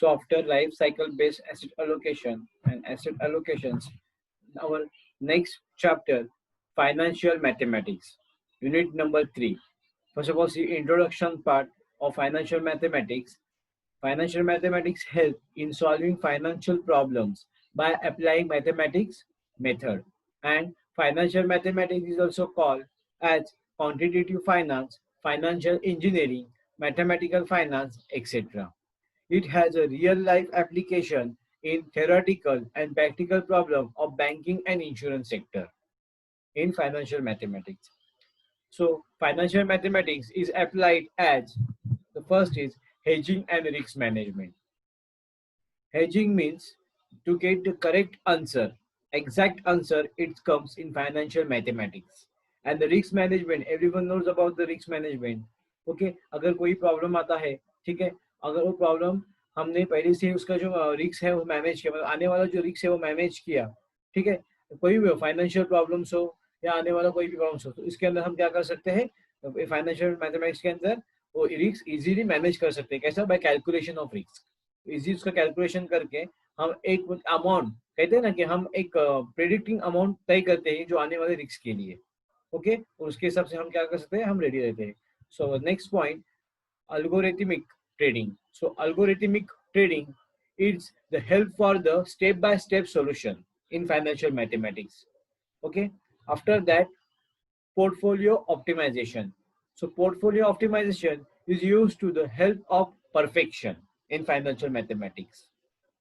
So after life cycle based asset allocation and asset allocations, our next chapter, financial mathematics, unit number 3. First of all, see introduction part of financial mathematics. Financial mathematics help in solving financial problems by applying mathematics method. And financial mathematics is also called as quantitative finance, financial engineering, mathematical finance, etc. It has a real-life application in theoretical and practical problem of banking and insurance sector in financial mathematics. So financial mathematics is applied as the first is hedging and risk management. Hedging means to get the correct answer, exact answer, it comes in financial mathematics. And the risk management, everyone knows about the risk management. Okay, अगर कोई problem आता है, ठीक है, अगर वो problem हमने पहले से उसका जो रिस्क है वो मैनेज किया, मतलब आने वाला जो रिस्क है वो मैनेज किया, ठीक है, कोई भी फाइनेंशियल प्रॉब्लम्स हो या आने वाला कोई भी प्रॉब्लम्स हो, तो इसके अंदर हम क्या कर सकते हैं, फाइनेंशियल मैथमेटिक्स के अंदर वो रिस्क इजीली मैनेज कर सकते हैं। कैसा? By calculation of risk. Easy उसका कैलकुलेशन करके हम एक अमाउंट, कहते हैं ना कि हम एक प्रेडिक्टिंग अमाउंट तय करते हैं जो आने वाले रिस्क के लिए। ओके, उसके हिसाब से हम क्या कर सकते हैं, हम रेडी रहते हैं। So next point, algorithmic trading. So algorithmic trading is the help for the step-by-step solution in financial mathematics. Okay. After that, portfolio optimization. So portfolio optimization is used to the help of perfection in financial mathematics.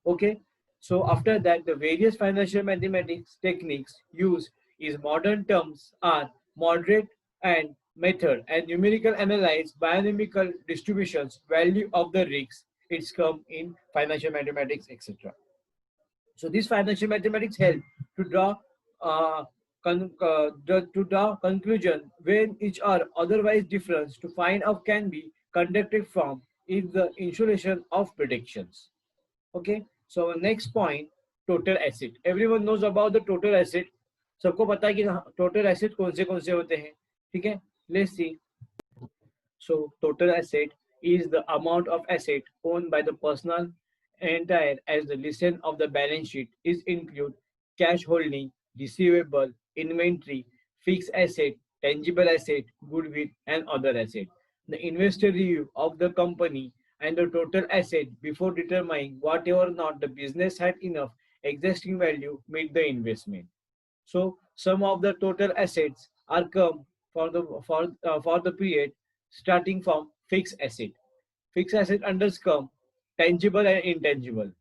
Okay. So after that, the various financial mathematics techniques used is modern terms are moderate and method and numerical analyze binomial distributions value of the risks. It's come in financial mathematics, etc. So these financial mathematics help to draw to draw conclusion when each are otherwise different to find out can be conducted from is the insulation of predictions. Okay, so next point, total asset. Everyone knows about the total asset. सबको पता है कि total asset कौन से होते हैं, ठीक है? Let's see. So total asset is the amount of asset owned by the personal entire as the listen of the balance sheet is include cash holding, receivable, inventory, fixed asset, tangible asset, goodwill, and other asset. The investor review of the company and the total asset before determining whatever or not the business had enough existing value meet the investment. So some of the total assets are come for the period starting from fixed asset. Fixed asset under come tangible and intangible.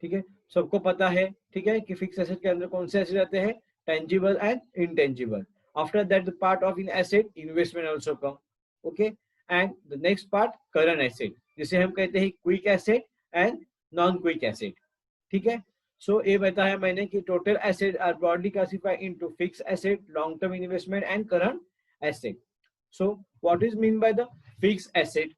ठीक है, सबको पता है, ठीक है, कि fix asset के अंदर कौन से एसेट आते हैं, tangible and intangible. After that, the part of in asset investment also come. Okay, and the next part current asset, जिसे हम कहते हैं quick asset and non quick asset. ठीक है, सो ये बताया मैंने कि total asset are broadly classified into fix asset, long term investment and current asset. So what is mean by the fixed asset?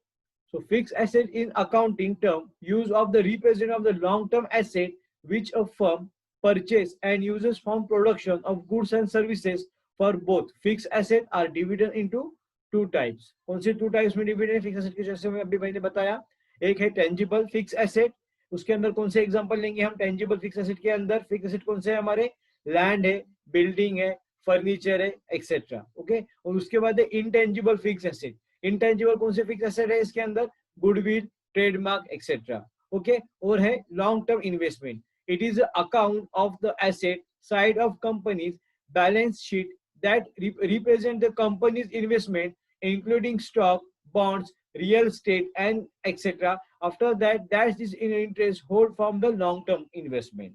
So fixed asset in accounting term use of the represent of the long-term asset which a firm purchase and uses from production of goods and services. For both fixed asset are divided into two types. कौन से two types में divided है fixed asset के? जैसे मैं अभी मैंने बताया, एक है tangible fixed asset. उसके अंदर कौन से एग्जांपल लेंगे हम tangible fixed asset के अंदर? fixed asset कौन से है हमारे? लैंड है, बिल्डिंग है, फर्नीचर है, एक्सेट्रा. ओके, और उसके बाद है इंटेंजिबल फिक्स एसेट. इंटेंजिबल कौन से फिक्स एसेट है इसके अंदर? Goodwill, trademark, etcetera. ओके, और है long term investment. It is account of the asset side of companies balance sheet that represent the companies investment including stock, bonds, real estate, and etc. After that, that is in interest hold from the long term investment.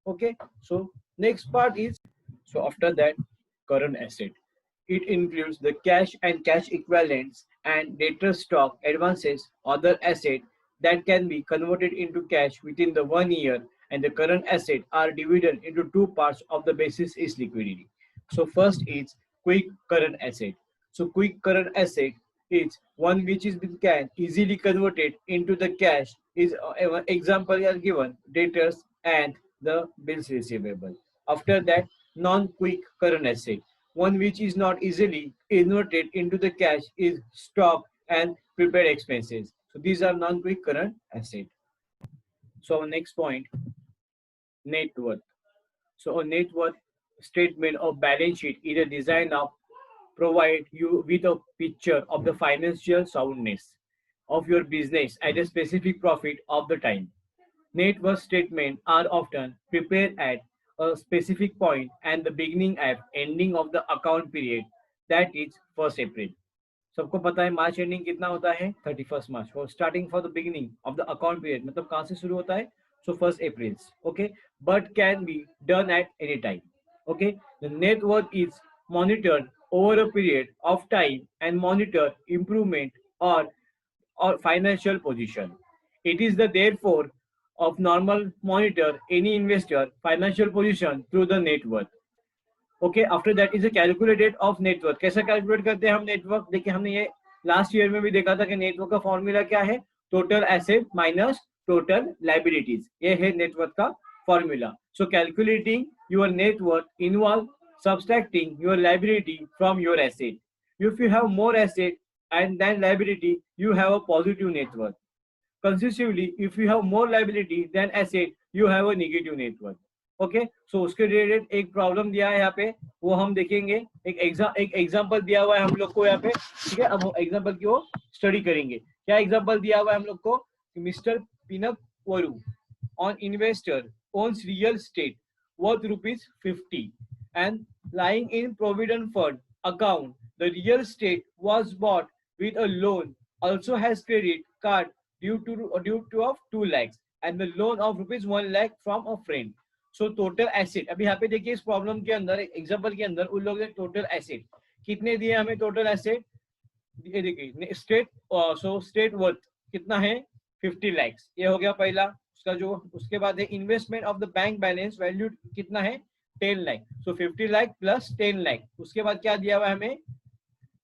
Okay, so next part is, so after that, current asset. It includes the cash and cash equivalents and debtor stock, advances, other asset that can be converted into cash within the 1 year, and the current asset are divided into two parts of the basis is liquidity. So first is quick current asset. So quick current asset is one which is can easily converted into the cash. Is example are given debtors and the bills receivable. After that, non-quick current asset, one which is not easily converted into the cash is stock and prepared expenses. So these are non-quick current asset. So our next point, net worth. So a net worth statement or balance sheet is a design of provide you with a picture of the financial soundness of your business at a specific profit of the time. Net worth statements are often prepared at a specific point and the beginning and ending of the account period, that is 1st April. सबको पता है March ending कितना होता है 31 March for starting for the beginning of the account period, मतलब कहां से शुरू होता है, so 1st April. Okay, but can be done at any time. Okay, the net worth is monitored over a period of time and monitor improvement or financial position. It is the therefore of normal monitor any investor financial position through the net worth. Okay, after that is a calculated of network. कैसे calculate करते हैं हम network, देखिए हमने ये last year में भी देखा था कि नेटवर्क का फॉर्मूला क्या है, total asset minus total liabilities, ये है नेटवर्क का formula. So calculating your net worth involve subtracting your liability from your asset. If you have more asset and then liability you have a positive net worth. Consequently, if you have more liability than asset, you have a negative net worth. Okay, so उसके related एक problem दिया है यहाँ पे, वो हम देखेंगे. एक एग्जांपल दिया हुआ है हम लोग को यहाँ पे, ठीक है. अब एग्जांपल की वो स्टडी करेंगे. क्या एग्जांपल दिया हुआ है हम लोग को, मिस्टर पिनक वरू on investor owns real estate worth ₹50 and lying in provident fund account. The real estate was bought with a loan, also has credit card due to of 2 lakhs and the loan of ₹1 lakh from a friend. So total asset, अभी यहाँ पे देखिए इस problem के अंदर example के अंदर उन लोगों ने टोटल एसेट कितने दिए हमें, टोटल एसेट ये देखिए स्टेट, सो स्टेट वर्थ कितना है 50 lakhs, ये हो गया पहला उसका जो. उसके बाद है investment of the bank balance value कितना है 10 lakh, सो 50 lakh प्लस 10 lakh. उसके बाद क्या दिया हुआ है हमें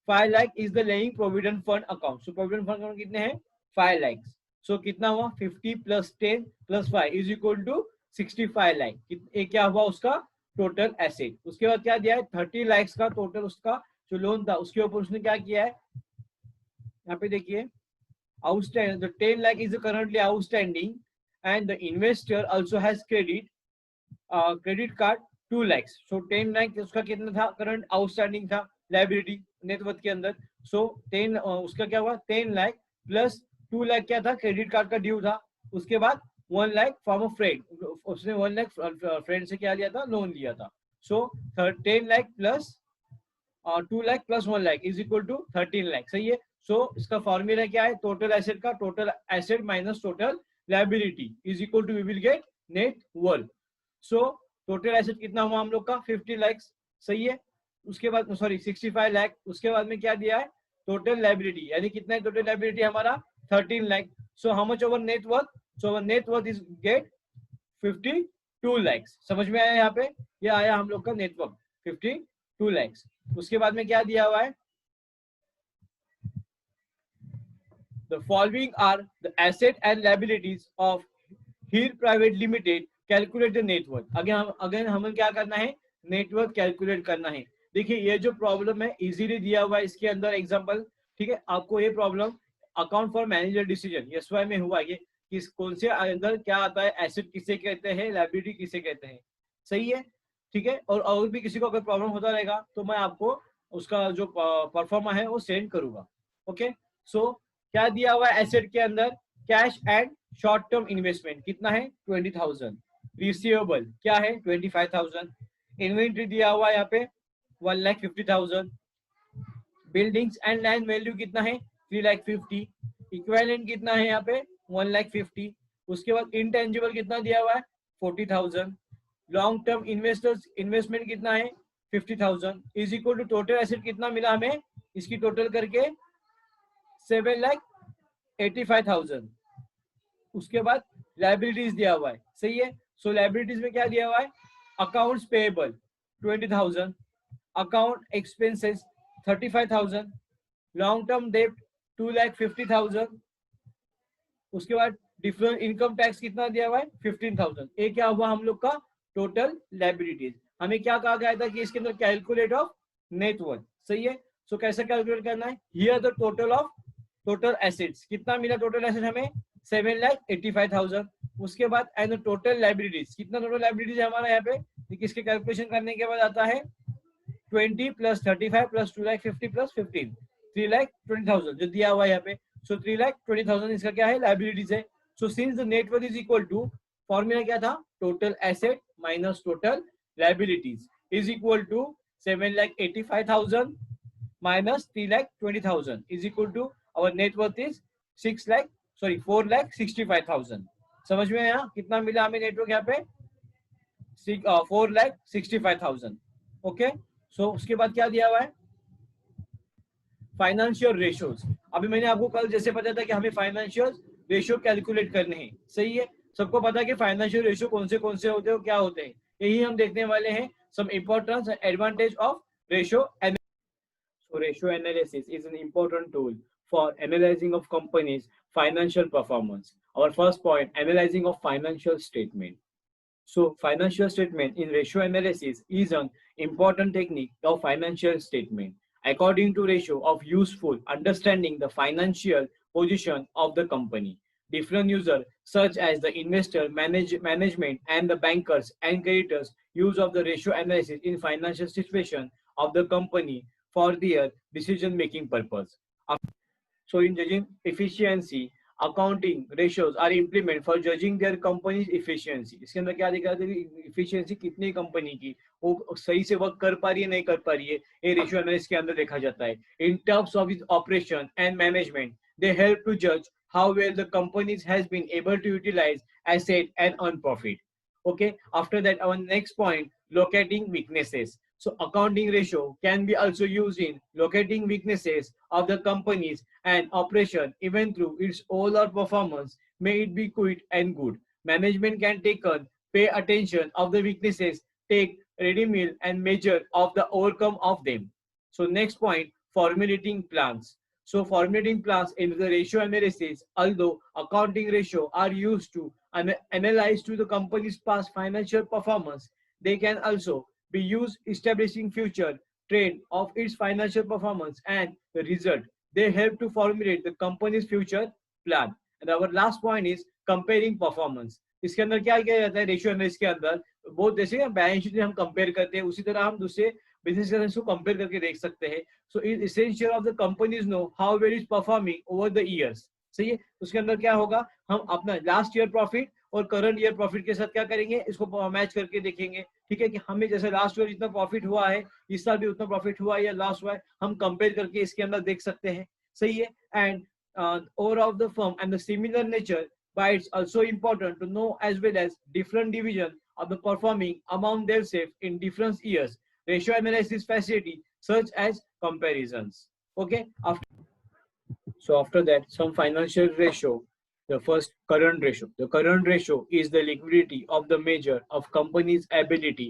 5 lakh is the lying provident fund account. So provident fund account कितने हैं 5 lakhs. सो कितना हुआ 50 plus 10 plus 5 is equal to 65 lakh. ये क्या हुआ उसका टोटल एसेट. उसके बाद क्या दिया है 30 lakhs का टोटल उसका जो लोन था, उसके ऊपर उसने क्या किया है यहाँ पे देखिए outstanding. The 10 lakh is currently outstanding and the investor also has credit card 2 lakhs. So 10 lakh उसका कितना था करंट आउटस्टैंडिंग था लाइबिलिटी नेटवर्थ के अंदर. सो 10 उसका क्या हुआ 10 lakh प्लस 2 lakh क्या था क्रेडिट कार्ड का ड्यू था. उसके बाद 1 lakh फ्रॉम अ फ्रेंड, उसने 1 lakh फ्रेंड से क्या लिया था लोन लिया था. So 10 lakh plus 2 lakh plus 1 lakh is equal to 13 lakh. सही है. सो इसका फॉर्मूला क्या है, टोटल एसेट का total asset minus total liability is equal to we will get net worth. So total asset कितना हुआ हम लोग का 50 lakhs. सही है. उसके बाद सॉरी 65 lakh. उसके बाद में क्या दिया है टोटल लाइबिलिटी, यानी कितना है टोटल लाइबिलिटी हमारा 13 lakh. So how much over net worth, so our net worth is get 52 lakhs. समझ में आया यहाँ पे, ये आया हम लोग का नेटवर्क 52 lakhs. उसके बाद में क्या दिया हुआ है, the following are the asset and liabilities of Here Private Limited. Calculate the net worth. Again हमें क्या करना है नेटवर्क कैलकुलेट करना है. देखिए ये जो प्रॉब्लम है इजीली दिया हुआ है इसके अंदर एग्जांपल, ठीक है. आपको ये problem account for manager decision SY में हुआ, ये किस कौन से अंदर क्या आता है, एसेट किसे कहते हैं, लायबिलिटी किसे कहते हैं. सही है, ठीक है. और भी किसी को अगर प्रॉब्लम होता रहेगा तो मैं आपको उसका जो परफॉर्मा है वो सेंड करूंगा. ओके. सो क्या दिया हुआ है एसेट के अंदर, cash and short term investment कितना है 20,000. रिसीवेबल क्या है 25,000. इन्वेंट्री दिया हुआ है यहाँ पे 1,50,000. बिल्डिंग्स एंड लैंड वैल्यू कितना है 3,50,000. इक्विवेलेंट कितना है यहाँ पे 1,50,000. उसके बाद इंटेंजिबल कितना दिया हुआ है 40,000. लॉन्ग टर्म इन्वेस्टर्स इन्वेस्टमेंट कितना है 50,000 is equal to total asset कितना मिला हमें, इसकी टोटल करके 7,85,000. उसके बाद लाइबिलिटीज दिया हुआ है. सही है. सो लाइबिलिटीज में क्या दिया हुआ है, accounts payable 20,000, account expenses 35,000, long term debt 2,50,000. उसके बाद डिफरेंट इनकम टैक्स कितना दिया हुआ है 15,000. ये क्या हुआ हम लोग का टोटल लाइबिलिटीज. हमें क्या कहा गया था कि इसके अंदर कैलकुलेट ऑफ नेट वर्थ. सही है. सो कैसे कैलकुलेट करना है, here the total of total assets कितना मिला, टोटल एसेट हमें 7,85,000. उसके बाद एंड टोटल लाइबिलिटीज, कितना टोटल लाइबिलिटीज है हमारा यहाँ पे, किसके कैलकुलेशन करने के बाद आता है 20 प्लस 35 प्लस 2,50,000 प्लस 15, 3,20,000 जो दिया हुआ है यहाँ पे। सो 3,20,000 इसका क्या है, लाइबिलिटीज है। So since the net worth is equal to, formula क्या था, total asset minus total liabilities is equal to 7,85,000 minus 3,20,000 is equal to our net worth is 4,65,000। समझ में आया कितना मिला हमें नेटवर्क यहाँ पे, 4,65,000। ओके, सो उसके बाद क्या दिया हुआ है, फाइनेंशियल रेशियोज। अभी मैंने आपको कल जैसे पता था कि हमें फाइनेंशियल रेशियो कैलकुलेट करने हैं, सही है, सबको पता है कि फाइनेंशियल रेशियो कौन से होते हैं, क्या होते हैं, यही हम देखने वाले हैं, some importance and advantage of ratio. So ratio analysis is an important tool for analyzing of companies' financial performance. Our first point, analyzing of financial statement. So financial statement in ratio analysis is an important technique of financial statement. According to ratio of useful understanding the financial position of the company. Different users such as the investor, management and the bankers and creditors use of the ratio analysis in financial situation of the company for their decision making purpose. So in judging efficiency, accounting ratios are implemented for judging their company's efficiency. इसके अंदर क्या दिखा रहा है, efficiency कितनी company की वो सही से वर्क कर पा रही है नहीं कर पा रही है, ये रेशियो एनालिसिस के अंदर देखा जाता है। In terms of its operation and management, they help to judge how well the company has been able to utilize asset and earn profit. Okay, after that our next point, locating weaknesses. So accounting ratio can be also used in locating weaknesses of the companies and operation even through its overall performance, may it be good and good. Management can take on, pay attention of the weaknesses, take ready meal and measure of the overcome of them. So next point, formulating plans. So formulating plans in the ratio analysis, although accounting ratio are used to analyze to the company's past financial performance, they can also be used establishing future trend of its financial performance and the result. They help to formulate the company's future plan. And our last point is comparing performance. इसके अंदर क्या किया जाता है ratio analysis के अंदर, बहुत जैसे बैलेंस शीट हम कंपेयर करते हैं उसी तरह हम दूसरे बिजनेस को कंपेयर करके देख सकते हैं। So is essential of the companies know how well is performing over the years, सही है। उसके अंदर क्या होगा, हम अपना लास्ट ईयर प्रॉफिट और करंट ईयर प्रॉफिट के साथ क्या करेंगे, इसको मैच करके देखेंगे, ठीक है, कि हमें जैसे लास्ट ईयर जितना प्रॉफिट हुआ है इस साल भी उतना प्रॉफिट हुआ है या लॉस हुआ है, हम कंपेयर करके इसके अंदर देख सकते हैं, सही है। And over of the firm and the similar nature, but it's also important to know as well as different division of the performing among themselves in different years. Ratio analysis facility such as comparisons. Okay. After that, some financial ratio. The first, current ratio. The current ratio is the liquidity of the measure of company's ability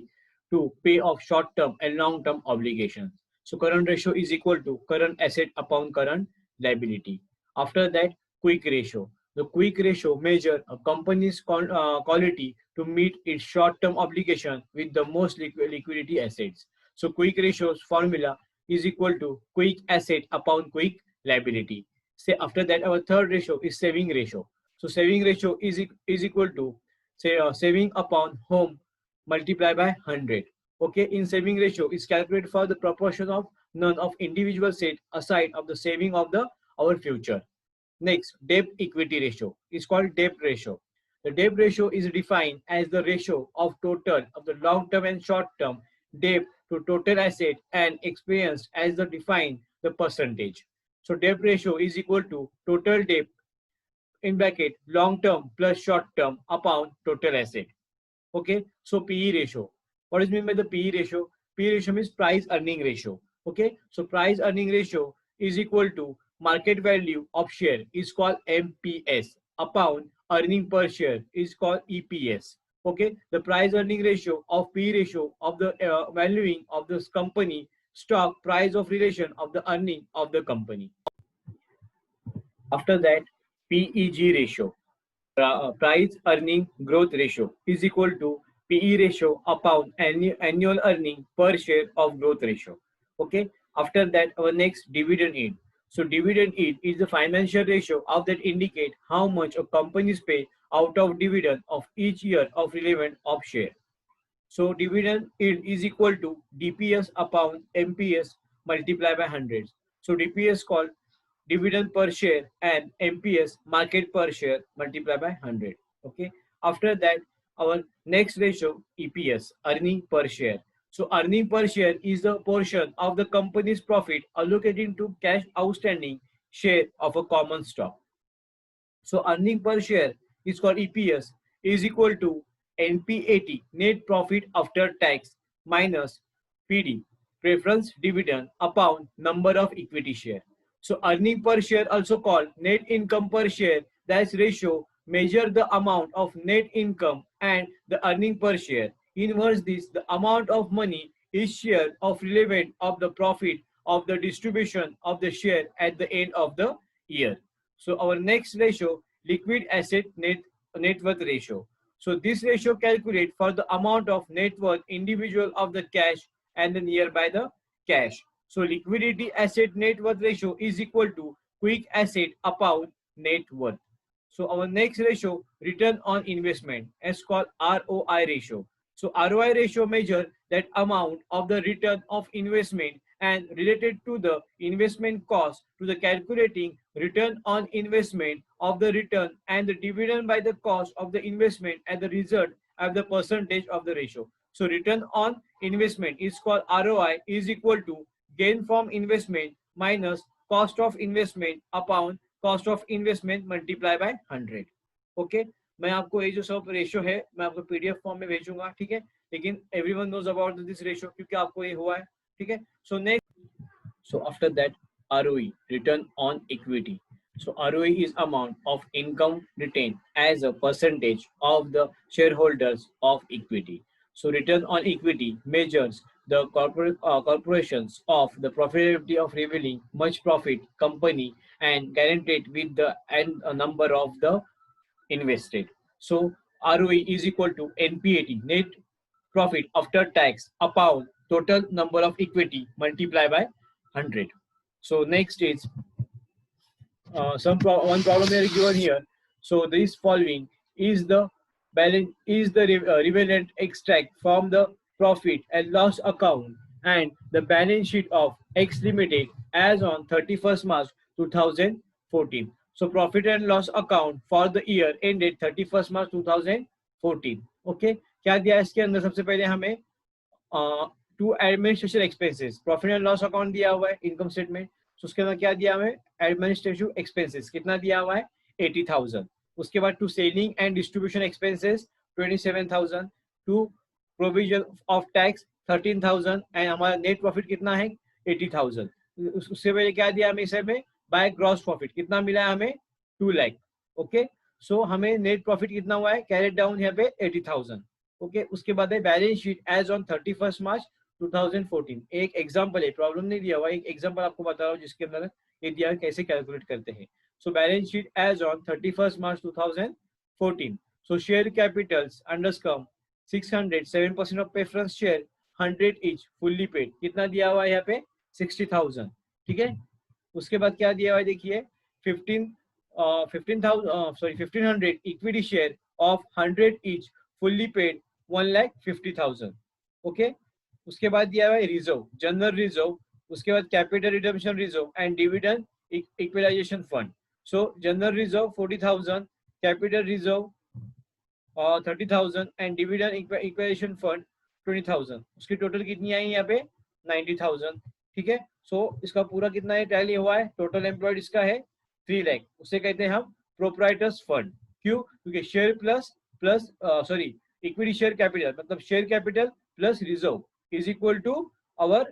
to pay off short-term and long-term obligations. So current ratio is equal to current asset upon current liability. After that, quick ratio. The quick ratio measure a company's quality to meet its short-term obligation with the most liquidity assets. So quick ratio's formula is equal to quick asset upon quick liability. Say after that, our third ratio is saving ratio. So saving ratio is equal to say saving upon home multiplied by 100. Okay, in saving ratio is calculated for the proportion of none of individual set aside of the saving of the our future. Next, debt equity ratio is called debt ratio. The debt ratio is defined as the ratio of total of the long-term and short-term debt to total asset and experienced as the defined the percentage. So debt ratio is equal to total debt in bracket long-term plus short-term upon total asset. Okay, so PE ratio. What is meant by the PE ratio? PE ratio means price earning ratio. Okay, so price earning ratio is equal to market value of share is called MPS upon earning per share is called EPS. Okay, the price earning ratio of PE ratio of the valuing of this company stock price of relation of the earning of the company. After that, PEG ratio, price earning growth ratio is equal to PE ratio upon annual earning per share of growth ratio. Okay. After that, our next dividend yield. So dividend yield is the financial ratio of that indicate how much a companies pay out of dividend of each year of relevant of share. So dividend yield is equal to DPS upon MPS multiplied by 100. So DPS called dividend per share and MPS market per share multiplied by 100. Okay. After that, our next ratio EPS, earning per share. So earning per share is the portion of the company's profit allocated to cash outstanding share of a common stock. So earning per share is called EPS is equal to NPAT, net profit after tax, minus PD, preference dividend upon number of equity share. So earning per share also called net income per share, that's ratio measure the amount of net income and the earning per share. Inverse this, the amount of money is share of relevant of the profit of the distribution of the share at the end of the year. So our next ratio, liquid asset net worth ratio. So this ratio calculate for the amount of net worth individual of the cash and the nearby the cash. So liquidity asset net worth ratio is equal to quick asset upon net worth. So our next ratio, return on investment, is called ROI ratio. So ROI ratio measure that amount of the return of investment and related to the investment cost to the calculating return on investment of the return and the dividend by the cost of the investment and the result of the percentage of the ratio. So return on investment is called ROI is equal to gain from investment minus cost of investment upon cost of investment multiply by 100. Okay, मैं आपको ये जो सब ratio है मैं आपको PDF form में भेजूंगा, ठीक है, लेकिन everyone knows about this ratio क्योंकि आपको ये हुआ है, ठीक है. So next, so after that, ROE, return on equity. So ROE is amount of income retained as a percentage of the shareholders of equity. So return on equity measures the corporations of the profitability of revealing much profit company and guaranteed with the and a number of the invested. So ROE is equal to NPAT, net profit after tax, upon total number of equity multiplied by 100. So next is one problem here given here. So this following is the balance is the relevant extract from the profit and loss account and the balance sheet of X Limited as on 31st March 2014. So profit and loss account for the year ended 31st March 2014. Okay, क्या दिया इसके अंदर? सबसे पहले हमें to administration expenses, profit and loss account दिया हुआ है इनकम स्टेटमेंट. तो उसके अंदर क्या दिया हमें? एडमिनिस्ट्रेटिव एक्सपेंसेस कितना दिया हुआ है? 80,000. उसके बाद to selling and distribution expenses 27,000, to provision of tax 13,000 and हमारा नेट प्रॉफिट कितना है? 80,000. उससे पहले क्या दिया हमें इसे में? बाय ग्रॉस प्रॉफिट कितना मिला है हमें? 2 लाख. ओके, सो हमें नेट प्रॉफिट कितना हुआ है? कैरेट डाउन यहाँ पे 80,000. ओके, उसके बाद है balance sheet as on 31st March 2014. एक एग्जांपल है, प्रॉब्लम नहीं दिया हुआ, एक एग्जांपल आपको बता रहा हूँ जिसके अंदर ये दिया है कैसे कैलकुलेट करते हैं. So balance sheet as on 31st March 2014. So share capitals अंडरस्कम 600, 7% of preference share 100 each fully paid, कितना दिया हुआ है यहाँ पे? 60,000. ठीक है, उसके बाद क्या दिया हुआ है देखिए, 1500 equity share of 100 each fully paid 1,50,000. Okay, उसके बाद दिया हुआ है रिजर्व, जनरल रिजर्व, उसके बाद capital redemption reserve and dividend equalisation fund. So general reserve 40,000, capital reserve 30,000 and dividend equalisation fund 20,000. उसकी टोटल कितनी आई यहाँ पे? 90,000. ठीक है, सो इसका पूरा कितना है टैली हुआ है? टोटल एम्प्लॉयड इसका है 3 लाख. उसे कहते हैं हम प्रोप्राइटर्स फंड. क्यों? क्योंकि share plus sorry equity share capital मतलब share capital plus reserve is equal to our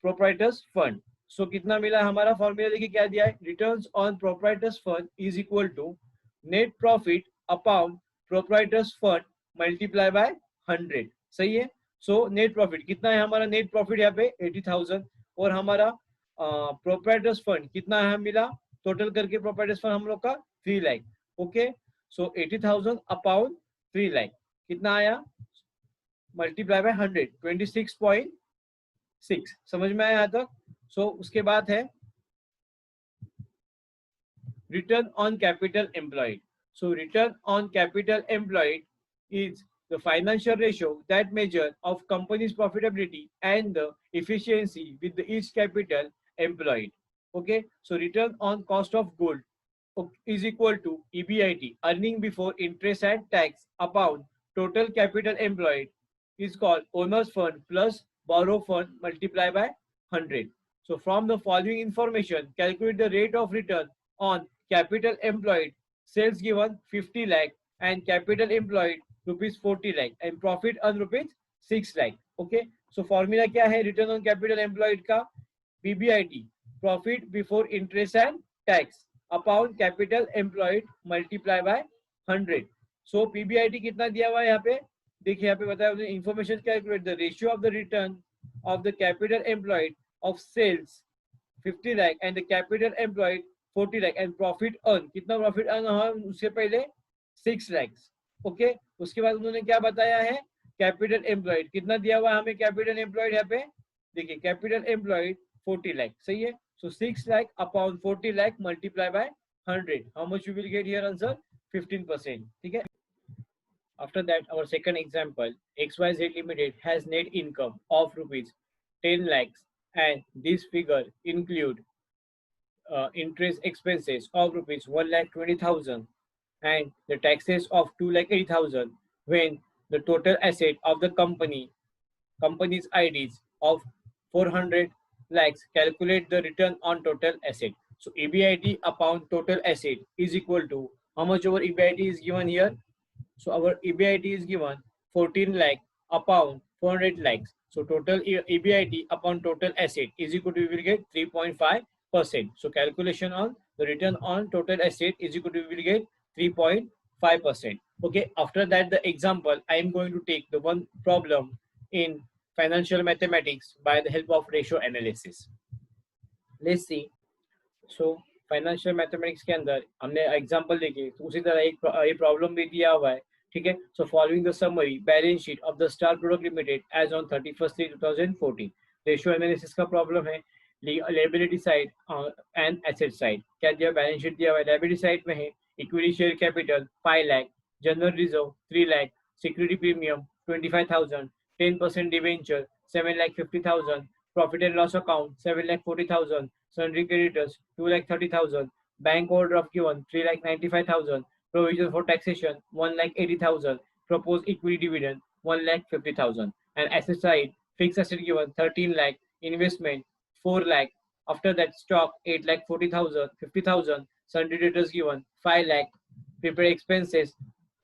proprietors fund. So कितना मिला हमारा? फॉर्मूला देखिए क्या दिया है, returns on proprietors fund is equal to net profit upon proprietors fund multiply by 100. सही है. सो नेट प्रॉफिट कितना है हमारा? नेट प्रॉफिट यहाँ पे 80,000 और हमारा प्रोप्राइटर्स फंड कितना है मिला टोटल करके? प्रोप्राइटर्स फंड हम लोग का 3 लाख. ओके, सो 80,000 अपॉन 3 लाख कितना आया? Multiply by 100, 26.6. समझ में आया यहाँ तक? सो उसके बाद है return on capital employed. So return on capital employed is the financial ratio that measure of company's profitability and the efficiency with the each capital employed. Okay, so return on cost of goods is equal to EBIT, earning before interest and tax, upon total capital employed is called owner's fund plus borrow fund multiplied by 100. So from the following information, calculate the rate of return on capital employed. Sales given 50 lakh and capital employed rupees 40 lakh and profit earned rupees 6 lakh. Okay, so formula क्या है return on capital employed का? PBIT, profit before interest and tax upon capital employed multiply by 100. So PBIT कितना दिया हुआ है यहाँ पे? देखिए यहाँ पे बताया information calculate the ratio of the return of the capital employed of sales 50 lakh and the capital employed 40 lakh and profit earn, कितना प्रॉफिट अर्न हुआ उससे पहले 6 लाख. ओके, उसके बाद उन्होंने क्या बताया है? कैपिटल एम्प्लॉयड कितना दिया हुआ है हमें? कैपिटल एम्प्लॉयड यहाँ पे देखिए कैपिटल एम्प्लॉयड 40 लाख. सही है. So 6 lakh upon 40 lakh multiply by 100. How much you will get here answer? 15%. ठीक है. After that, our second example, XYZ Limited has net income of rupees 10 lakhs and this figure include interest expenses of rupees 1 lakh 20,000 and the taxes of 2 lakh 80,000 when the total asset of the company's IDs of 400 lakhs. Calculate the return on total asset. So EBIT upon total asset is equal to how much over EBIT is given here? So our EBIT is given 14 lakh upon 400 lakhs. So total EBIT upon total asset is equal to, we will get 3.5%. So calculation on the return on total asset is equal to, we will get 3.5%. Okay, after that the example, I am going to take the one problem in financial mathematics by the help of ratio analysis. Let's see. So financial mathematics के अंदर हमने example देखे तो उसी तरह एक problem भी दिया हुआ है. ठीक है. So following the summary balance sheet of the star product limited as on 31/3/2014. Ratio analysis का प्रॉब्लम है. Liability side and asset side क्या दिया? बैलेंस शीट दिया हुआ है. लायबिलिटी साइड में है equity share capital 5 lakh, general reserve 3 lakh, security premium 25,000, 10% debenture 7,50,000, profit and loss account 7,40,000, sundry creditors 2,30,000, bank overdraft given 3,95,000, provision for taxation 1,80,000, proposed equity dividend 1,50,000, and asset side fixed asset given 13 lakh, investment 4 lakh. After that stock 8,40,000, 50,000, sundry creditors given 5 lakh, prepaid expenses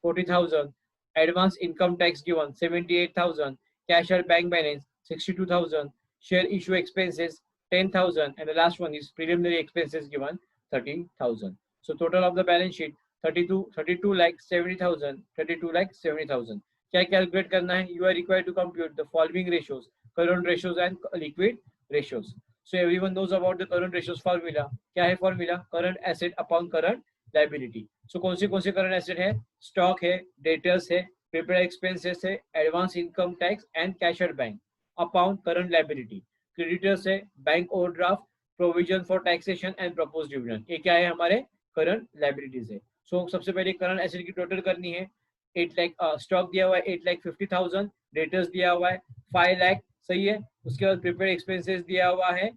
40,000, advance income tax given 78,000, cash at bank balance 62,000, share issue expenses 10,000, and the last one is preliminary expenses given 30,000. So total of the balance sheet 32 lakh 70,000, 32 lakh 70,000. क्या calculate करना है? You are required to compute the following ratios: current ratios and liquid ratios. So everyone knows about the current ratios formula. क्या है formula? Current asset upon current liability. So कौन से current asset है? Stock है, debtors है, prepaid expenses है, advance income tax and cash at bank upon current liability. Creditors है, bank overdraft, provision for taxation and proposed dividend. ये क्या है? हमारे current liabilities है. So सबसे पहले current asset की total करनी है. 8 लाख स्टॉक दिया हुआ है 8,50,000, डेटर्स दिया हुआ है 5 लाख. सही है. उसके बाद प्रीपेड एक्सपेंसेस दिया हुआ है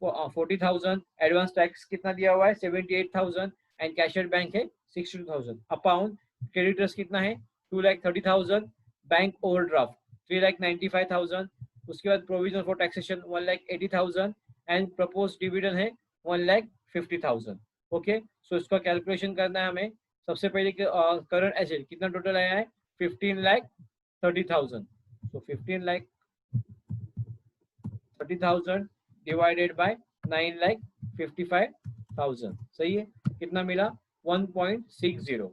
40,000, एडवांस टैक्स कितना दिया हुआ है 78,000 एंड कैश एट बैंक है 62,000. अपॉन क्रेडिटर्स कितना है 2,30,000, बैंक ओवरड्राफ्ट 3,95,000, उसके बाद provision for taxation 1,80,000 and propose dividend है 1,50,000. ओके. सो इसका कैलकुलेशन करना है हमें. सबसे पहले करंट एसेट कितना टोटल आया है 15,30,000. सो 15,30,000 डिवाइडेड बाय 9,55,000. सही है. कितना मिला 1.60.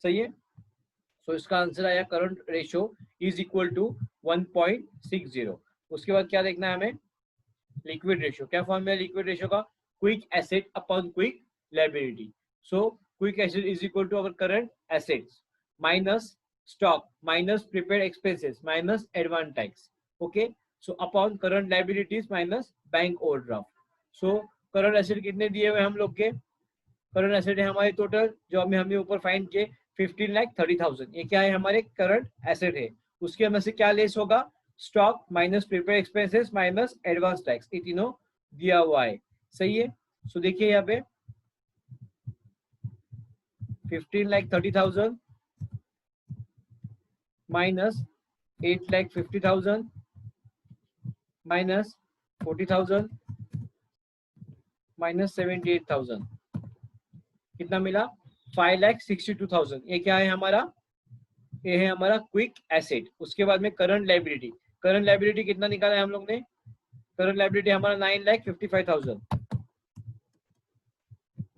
सही है. सो इसका आंसर आया current ratio is equal to 1.60. उसके बाद क्या देखना है हमें? Liquid ratio. क्या फॉर्मूला लिक्विड रेशियो का? Quick asset upon quick liability. So quick asset is equal to our current assets minus stock minus prepaid expenses minus advance tax. Okay. So upon current liabilities minus bank overdraft. So current asset कितने दिए हुए हम लोग के current asset है हमारे total जो हमें हमने ऊपर फाइंड किए 15,30,000, ये क्या है हमारे करंट एसेट है। उसके में से क्या लेस होगा, stock minus prepare expenses minus advance tax, ये तीनों दिया हुआ है। सही है। सो देखिए यहाँ पे 15,30,000 माइनस 8,50,000 माइनस 40,000 माइनस 78,000, कितना मिला 5,62,000। ये क्या है हमारा, ये है हमारा क्विक एसेट। उसके बाद में करंट लाइबिलिटी, करंट लाइबिलिटी कितना निकाला है हम लोग ने, करंट लाइबिलिटी हमारा 9,55,000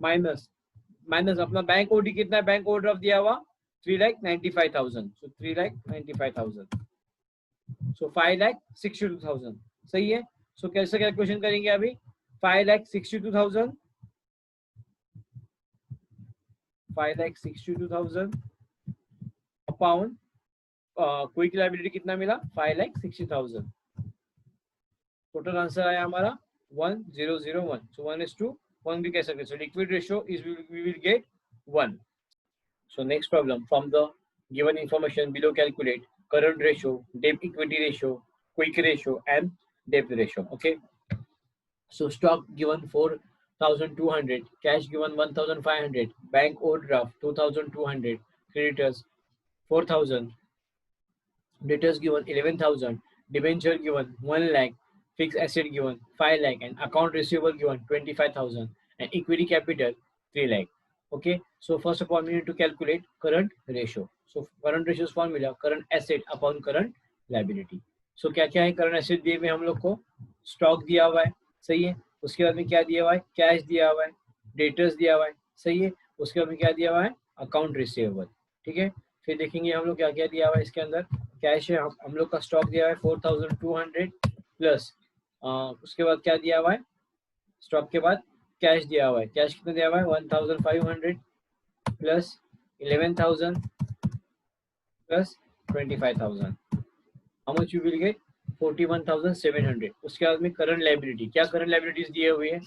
माइनस माइनस अपना बैंक ओडी कितना है, बैंक ओवरड्राफ्ट दिया हुआ 3,95,000, सो 3,95,000, सो 5,62,000। सही है। सो कैसे कैलकुलेशन करेंगे अभी, 5,62,000 5,62,000 अपॉन क्विक लाइबिलिटी कितना मिला 5,60,000। टोटल आंसर आया हमारा 1,001, सो 1:1 भी कह सकते, so liquid ratio is we will get 1। So next problem, from the given information below calculate current ratio, debt equity ratio, quick ratio and debt ratio. Okay. So stock given 4,200, cash given 1,500, bank overdraft 2,200, creditors 4,000, debtors given 11,000, debenture given 1 lakh, fixed asset given 5 lakh, and account receivable given 25,000, and equity capital 3 lakh. Okay, so first of all we need to calculate current ratio. So current ratio formula current asset upon current liability. So क्या क्या है, current asset दिए हुए हम लोग को, stock दिया हुआ है, सही है। उसके बाद में क्या दिया हुआ है, कैश दिया हुआ है, डेटर्स दिया हुआ है, सही है। उसके बाद में क्या दिया हुआ है, अकाउंट रिसीवेबल, ठीक है। फिर देखेंगे हम लोग क्या क्या दिया हुआ है इसके अंदर, कैश है हम लोग का, स्टॉक दिया है 4,200 प्लस उसके बाद क्या दिया हुआ है, स्टॉक के बाद कैश दिया हुआ है, कैश कितना दिया हुआ है 1,500 plus 11,000 plus 25,000, how much you will get 41,700। उसके बाद में करंट लाइबिलिटी, क्या करंट लाइबिलिटीज दिए हुए हैं,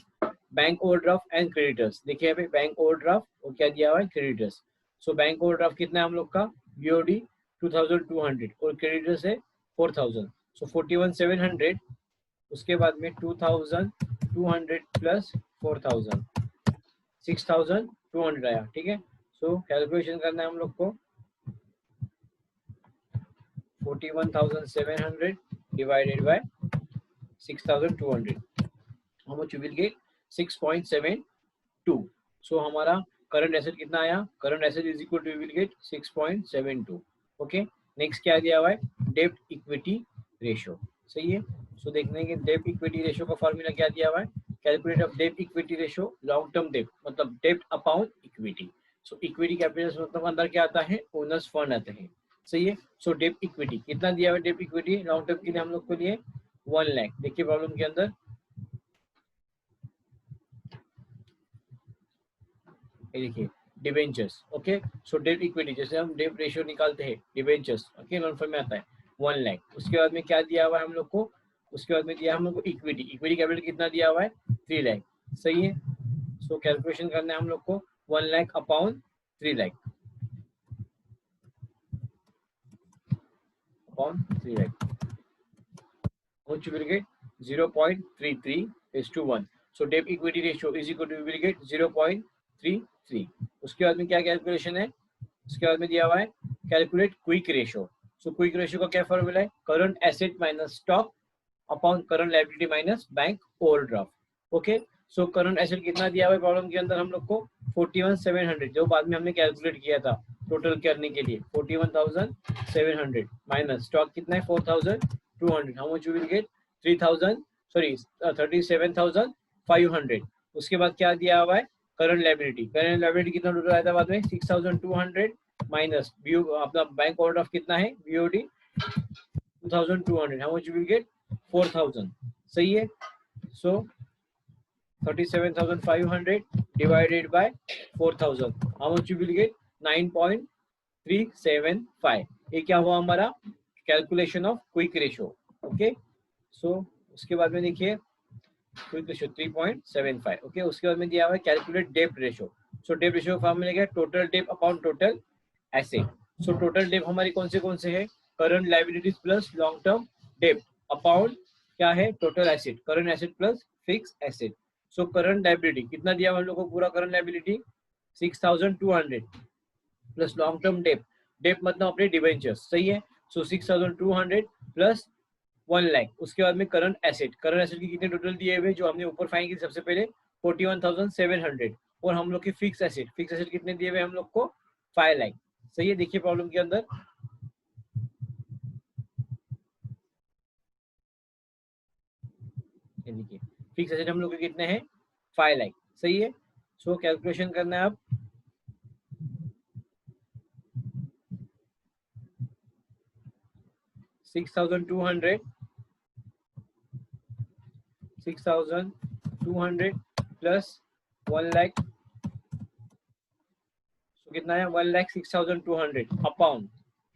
बैंक ओवरड्राफ्ट एंड क्रेडिटर्स। देखिए यहाँ पे बैंक ओवरड्राफ्ट और क्या दिया हुआ है, क्रेडिटर्स। सो बैंक ओवरड्राफ्ट कितना है हम लोग का, बीओडी 2,200 और क्रेडिटर्स है 4,000, सो 41,700। उसके बाद में 2,200 प्लस 4,000 6,200 आया, ठीक है। सो कैलकुलेशन करना है हम लोग को, 41,700 divided by 6,200, how much you will get 6.72। सो हमारा करंट एसेट कितना आया, current asset is equal to will get 6.72। Okay, next क्या दिया हुआ है, डेब्ट इक्विटी रेशियो, सही है। सो देखने के डेब्ट इक्विटी रेशियो का फॉर्मूला क्या दिया हुआ है, कैलकुलेट ऑफ डेब्ट इक्विटी रेशियो, लॉन्ग टर्म डेब्ट मतलब डेब्ट अपॉन इक्विटी। सो इक्विटी कैपिटल मतलब अंदर क्या आता है, ओनर्स फंड आते हैं, सही है। सो डेब्ट इक्विटी कितना दिया हुआ है, डेब्ट इक्विटी लॉन्ग टर्म के लिए हम लोग को लिए 1 लाख। देखिए प्रॉब्लम के अंदर देखिए डिबेंचर्स, ओके। सो डेब्ट इक्विटी जैसे हम डेब्ट रेशियो निकालते हैं, डिबेंचर्स ओके नॉन फॉर्म में आता है 1 लाख। उसके बाद में क्या दिया हुआ है हम लोग को, उसके बाद में दिया हम लोग को इक्विटी, इक्विटी कैपिटल कितना दिया हुआ है 3 लाख, सही है। सो कैलकुलेशन करना है हम लोग को 1 lakh upon 3 lakh, upon 3 lakh, which will get 0.33 is to 1. So debt equity ratio is equal to will get 0.33। उसके बाद में क्या कैलकुलेशन है, उसके बाद में दिया हुआ है calculate quick ratio. So quick ratio का क्या फॉर्मूला है, current asset minus stock upon current liability minus bank overdraft. Okay, so current asset कितना दिया हुआ है प्रॉब्लम के अंदर हम लोग को 41,700, जो बाद में हमने कैलकुलेट किया था टोटल करने के लिए 41,700 माइनस स्टॉक कितना है 4,200, how much you will get 3,000 sorry 37,500। उसके बाद क्या दिया हुआ है, करंट लायबिलिटी, करंट लायबिलिटी कितना टोटल आया था बाद में 6,200 माइनस अपना बैंक ओवरड्राफ्ट कितना है BOD 2,200, how much you will get 4,000, सही है। सो 37,500 divided by 4,000, how much you will get 9.375। ये क्या हुआ हमारा calculation of quick ratio, okay. So उसके बाद में देखिए क्विक रेशियो 3.75, ओके। उसके बाद में दिया हुआ है कैलकुलेट डेब्ट ratio. So debt ratio form मिलेगा total debt upon total asset. So total debt हमारी कौन से है, current liabilities plus long term debt upon क्या है, total asset, current asset plus fix asset. So current liability कितना दिया हम लोग को, पूरा current liability 6200 plus long term debt, debt मतलब अपने डिवेंचर्स, सही है। सो 6200 प्लस 1 लाख, उसके बाद में करंट एसेट, करंट एसेट की कितने टोटल दिए हुए जो हमने ऊपर फाइंड की सबसे पहले 41,700, और हम लोग के फिक्स एसेट, फिक्स एसेट कितने दिए हुए हम लोग को 5 लाख, सही है। देखिए प्रॉब्लम के अंदर देखिए फिक्स एसेट हम लोग के कितने हैं 5 लाख, सही है। सो कैलकुलेशन करना है अब, 6200 प्लस 1 लाख, तो कितना है 1,06,200 अपॉन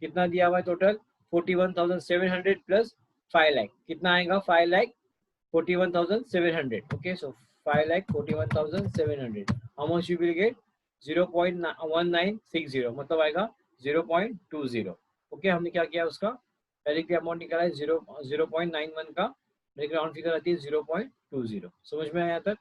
कितना दिया हुआ है टोटल 41,700 प्लस 5 लाख, कितना आएगा 5,41,700। Okay, so 5,41,700, how much you will get 0.1960, मतलब आएगा 0.20। ओके, हमने क्या किया उसका पहले अमाउंट निकाला है 0.91 का, लेकिन राउंड फिगर आती है 0.20। समझ में आया तक?